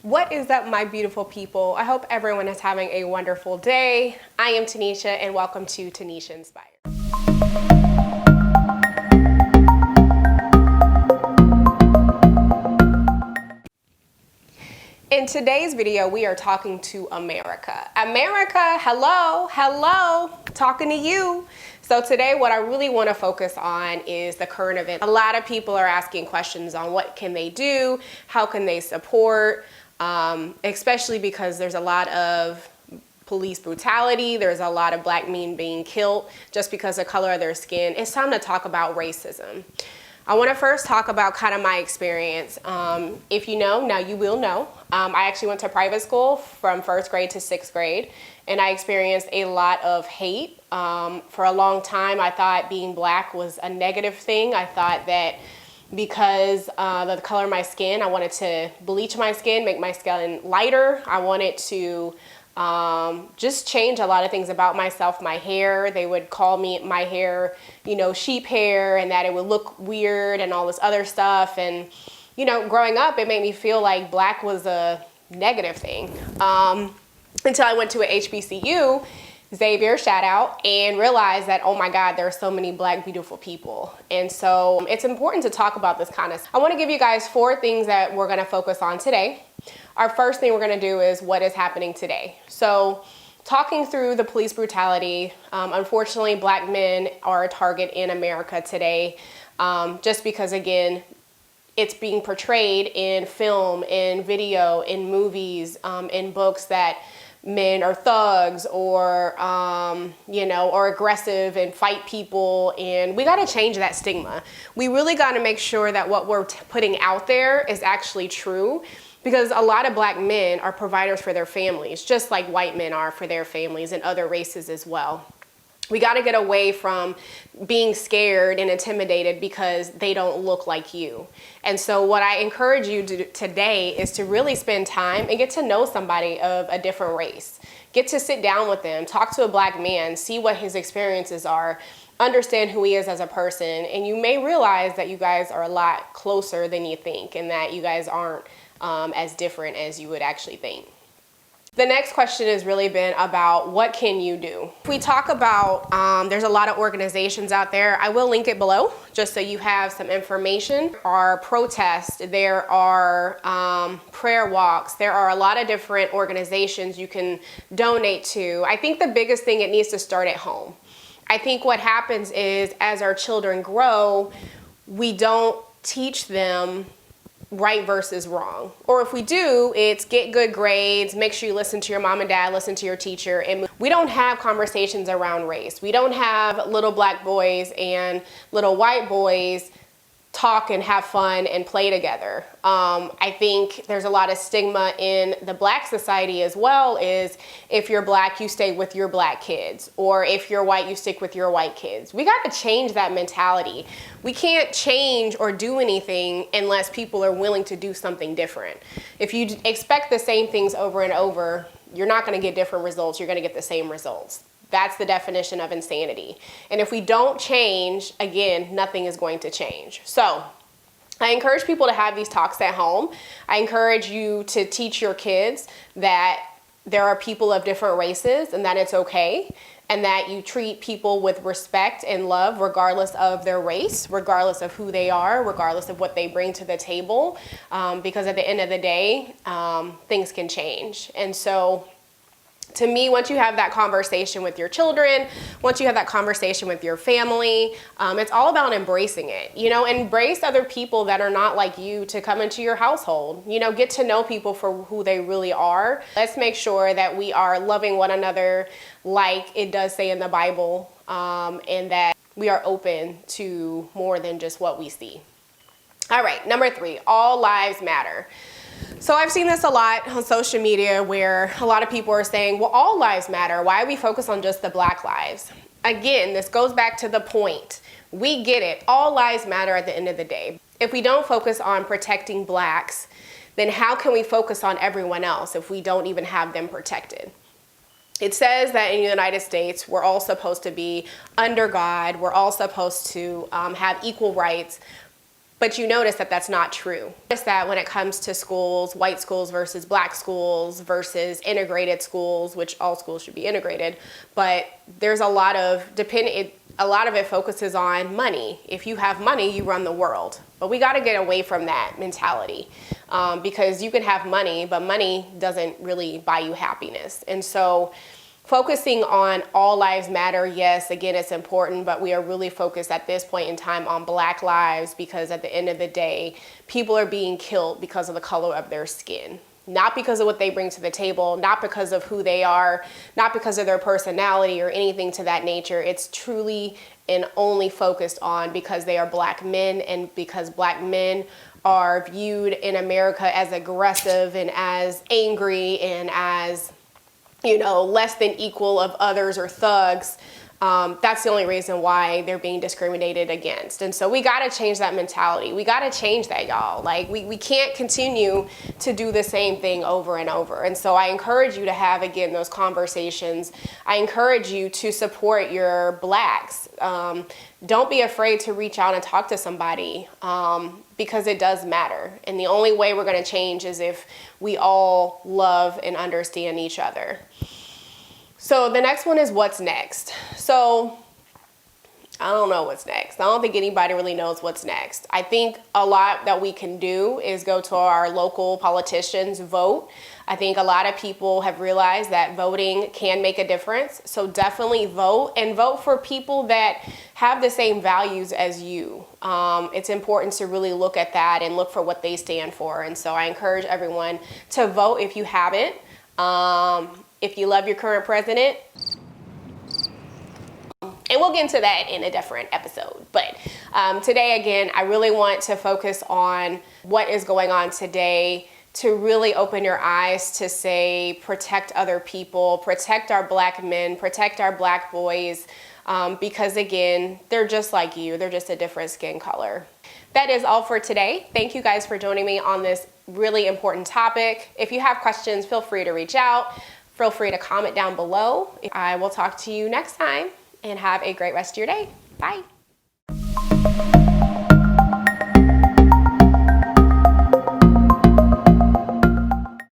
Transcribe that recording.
What is up, my beautiful people? I hope everyone is having a wonderful day. I am Tanisha, and welcome to Tanisha Inspired. In today's video, we are talking to America. America, hello, talking to you. So today, what I really want to focus on is the current event. A lot of people are asking questions on what can they do, how can they support, especially because there's a lot of police brutality. There's a lot of black men being killed just because of the color of their skin. It's time to talk about racism. I want to first talk about kind of my experience. If you know, now you will know. I actually went to private school from 1st grade to 6th grade, and I experienced a lot of hate. For a long time, I thought being black was a negative thing. I thought that because of the color of my skin, I wanted to bleach my skin, make my skin lighter. I wanted to just change a lot of things about myself. My hair, they would call me my hair, sheep hair, and that it would look weird and all this other stuff. And, growing up, it made me feel like black was a negative thing. Until I went to a HBCU, Xavier, shout out, and realized that, oh my God, there are so many black, beautiful people. And so it's important to talk about this kind of stuff. I want to give you guys 4 things that we're going to focus on today. Our first thing we're going to do is what is happening today. So talking through the police brutality, unfortunately, black men are a target in America today, just because, again, it's being portrayed in film, in video, in movies, in books that men are thugs or, or aggressive and fight people. And we got to change that stigma. We really got to make sure that what we're putting out there is actually true, because a lot of black men are providers for their families, just like white men are for their families and other races as well. We got to get away from being scared and intimidated because they don't look like you. And so what I encourage you to do today is to really spend time and get to know somebody of a different race. Get to sit down with them, talk to a black man, see what his experiences are, understand who he is as a person. And you may realize that you guys are a lot closer than you think, and that you guys aren't as different as you would actually think. The next question has really been about what can you do? If we talk about, there's a lot of organizations out there. I will link it below just so you have some information. There are protests, there are prayer walks, there are a lot of different organizations you can donate to. I think the biggest thing, it needs to start at home. I think what happens is as our children grow, we don't teach them right versus wrong. Or if we do, it's get good grades, make sure you listen to your mom and dad, listen to your teacher. And we don't have conversations around race. We don't have little black boys and little white boys talk and have fun and play together. I think there's a lot of stigma in the black society as well, is if you're black, you stay with your black kids, or if you're white, you stick with your white kids. We got to change that mentality. We can't change or do anything unless people are willing to do something different. If you expect the same things over and over, you're not going to get different results. You're going to get the same results. That's the definition of insanity. And if we don't change, again, nothing is going to change. So I encourage people to have these talks at home. I encourage you to teach your kids that there are people of different races and that it's okay, and that you treat people with respect and love regardless of their race, regardless of who they are, regardless of what they bring to the table, because at the end of the day, things can change. And so to me, once you have that conversation with your children, once you have that conversation with your family, it's all about embracing it. Embrace other people that are not like you to come into your household. Get to know people for who they really are. Let's make sure that we are loving one another like it does say in the Bible, and that we are open to more than just what we see. All right, number 3, all lives matter. So I've seen this a lot on social media where a lot of people are saying, well, all lives matter. Why do we focus on just the black lives? Again, this goes back to the point. We get it. All lives matter at the end of the day. If we don't focus on protecting blacks, then how can we focus on everyone else if we don't even have them protected? It says that in the United States, we're all supposed to be under God. We're all supposed to have equal rights. But you notice that that's not true. Notice that when it comes to schools, white schools versus black schools versus integrated schools, which all schools should be integrated, but there's a lot of it focuses on money. If you have money, you run the world. But we got to get away from that mentality, because you can have money, but money doesn't really buy you happiness. And so focusing on all lives matter, yes, again, it's important, but we are really focused at this point in time on Black lives, because at the end of the day, people are being killed because of the color of their skin. Not because of what they bring to the table, not because of who they are, not because of their personality or anything to that nature. It's truly and only focused on because they are Black men, and because Black men are viewed in America as aggressive and as angry and as, you know, less than equal of others or thugs. That's the only reason why they're being discriminated against. And so we got to change that mentality. We got to change that, y'all. Like, we can't continue to do the same thing over and over. And so I encourage you to have, again, those conversations. I encourage you to support your Blacks. Don't be afraid to reach out and talk to somebody, because it does matter. And the only way we're going to change is if we all love and understand each other. So the next one is what's next. So I don't know what's next. I don't think anybody really knows what's next. I think a lot that we can do is go to our local politicians, vote. I think a lot of people have realized that voting can make a difference. So definitely vote, and vote for people that have the same values as you. It's important to really look at that and look for what they stand for. And so I encourage everyone to vote if you haven't. If you love your current president, and we'll get into that in a different episode. But today, again, I really want to focus on what is going on today, to really open your eyes to say, protect other people, protect our Black men, protect our Black boys, because again, they're just like you. They're just a different skin color. That is all for today. Thank you guys for joining me on this really important topic. If you have questions, feel free to reach out. Feel free to comment down below. I will talk to you next time, and have a great rest of your day. Bye.